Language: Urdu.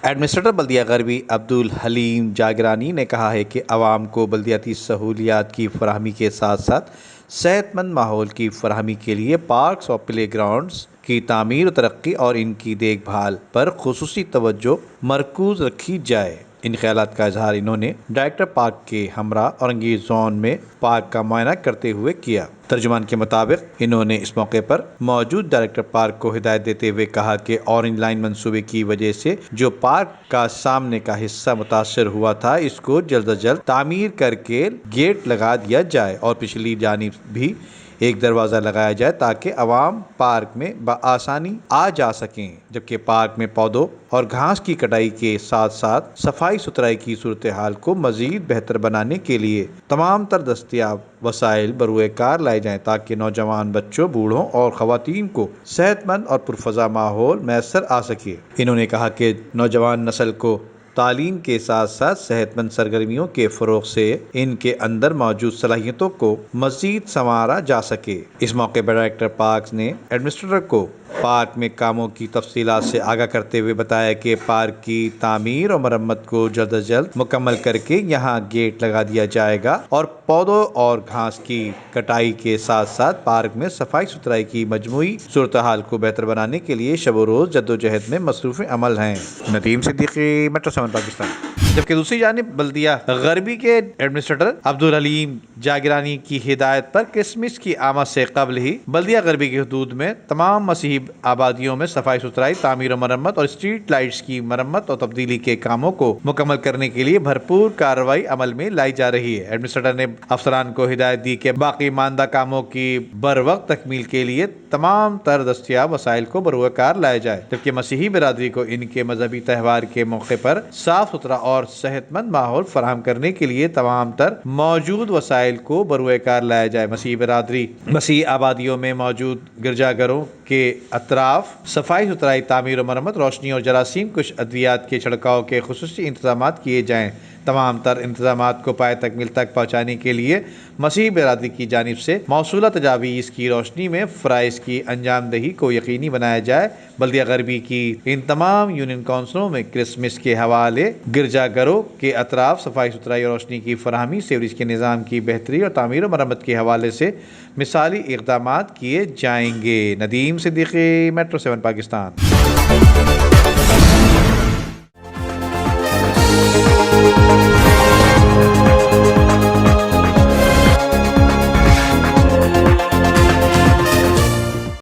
ایڈمنسٹریٹر بلدیہ غربی عبدالحلیم جاگرانی نے کہا ہے کہ عوام کو بلدیاتی سہولیات کی فراہمی کے ساتھ ساتھ صحت مند ماحول کی فراہمی کے لیے پارکس اور پلے گراؤنڈز کی تعمیر و ترقی اور ان کی دیکھ بھال پر خصوصی توجہ مرکوز رکھی جائے۔ ان خیالات کا اظہار انہوں نے ڈائریکٹر پارک کے ہمراہ اورنگی زون میں پارک کا معائنہ کرتے ہوئے کیا۔ ترجمان کے مطابق انہوں نے اس موقع پر موجود ڈائریکٹر پارک کو ہدایت دیتے ہوئے کہا کہ اورنج لائن منصوبے کی وجہ سے جو پارک کا سامنے کا حصہ متاثر ہوا تھا اس کو جلد از جلد تعمیر کر کے گیٹ لگا دیا جائے اور پچھلی جانب بھی ایک دروازہ لگایا جائے تاکہ عوام پارک میں بآسانی آ جا سکیں، جبکہ پارک میں پودوں اور گھاس کی کٹائی کے ساتھ ساتھ صفائی ستھرائی کی صورتحال کو مزید بہتر بنانے کے لیے تمام تر دستیاب وسائل بروئے کار لائے جائیں تاکہ نوجوان، بچوں، بوڑھوں اور خواتین کو صحت مند اور پرفضا ماحول میسر آ سکے۔ انہوں نے کہا کہ نوجوان نسل کو تعلیم کے ساتھ ساتھ صحت مند سرگرمیوں کے فروغ سے ان کے اندر موجود صلاحیتوں کو مزید سنوارا جا سکے۔ اس موقع پر ڈائریکٹر پارکس نے ایڈمنسٹریٹر کو پارک میں کاموں کی تفصیلات سے آگاہ کرتے ہوئے بتایا کہ پارک کی تعمیر اور مرمت کو جلد از جلد مکمل کر کے یہاں گیٹ لگا دیا جائے گا اور پودوں اور گھاس کی کٹائی کے ساتھ ساتھ پارک میں صفائی ستھرائی کی مجموعی صورتحال کو بہتر بنانے کے لیے شب و روز جدوجہد میں مصروف عمل ہیں۔ ندیم صدیقی، میٹرو 7 پاکستان۔ جبکہ دوسری جانب بلدیہ غربی کے ایڈمنسٹریٹر عبدالحلیم جاگرانی کی ہدایت پر کرسمس کی آمد سے قبل ہی بلدیہ غربی کی حدود میں تمام مسیحی آبادیوں میں صفائی ستھرائی، تعمیر و مرمت اور اسٹریٹ لائٹس کی مرمت اور تبدیلی کے کاموں کو مکمل کرنے کے لیے بھرپور کارروائی عمل میں لائی جا رہی ہے۔ ایڈمنسٹریٹر نے افسران کو ہدایت دی کہ باقی ماندہ کاموں کی بروقت تکمیل کے لیے تمام تر دستیاب وسائل کو بروئے کار لایا جائے، جبکہ مسیحی برادری کو ان کے مذہبی تہوار کے موقع پر صاف ستھرا اور صحت مند ماحول فراہم کرنے کے لیے تمام تر موجود وسائل کو بروئے کار لایا جائے۔ مسیحی برادری مسیحی آبادیوں میں موجود گرجا گھروں کے اطراف صفائی ستھرائی، تعمیر و مرمت، روشنی اور جراثیم کش ادویات کے چھڑکاؤ کے خصوصی انتظامات کیے جائیں۔ تمام تر انتظامات کو پائے تکمیل تک پہنچانے کے لیے مسیحی برادری کی جانب سے موصولہ تجاویز کی روشنی میں فرائض کی انجام دہی کو یقینی بنایا جائے۔ بلدیہ غربی کی ان تمام یونین کونسلوں میں کرسمس کے حوالے گرجا گھروں کے اطراف صفائی ستھرائی اور روشنی کی فراہمی، سیوریج کے نظام کی بہتری اور تعمیر و مرمت کے حوالے سے مثالی اقدامات کیے جائیں گے۔ ندیم صدیقی، میٹرو 7 پاکستان۔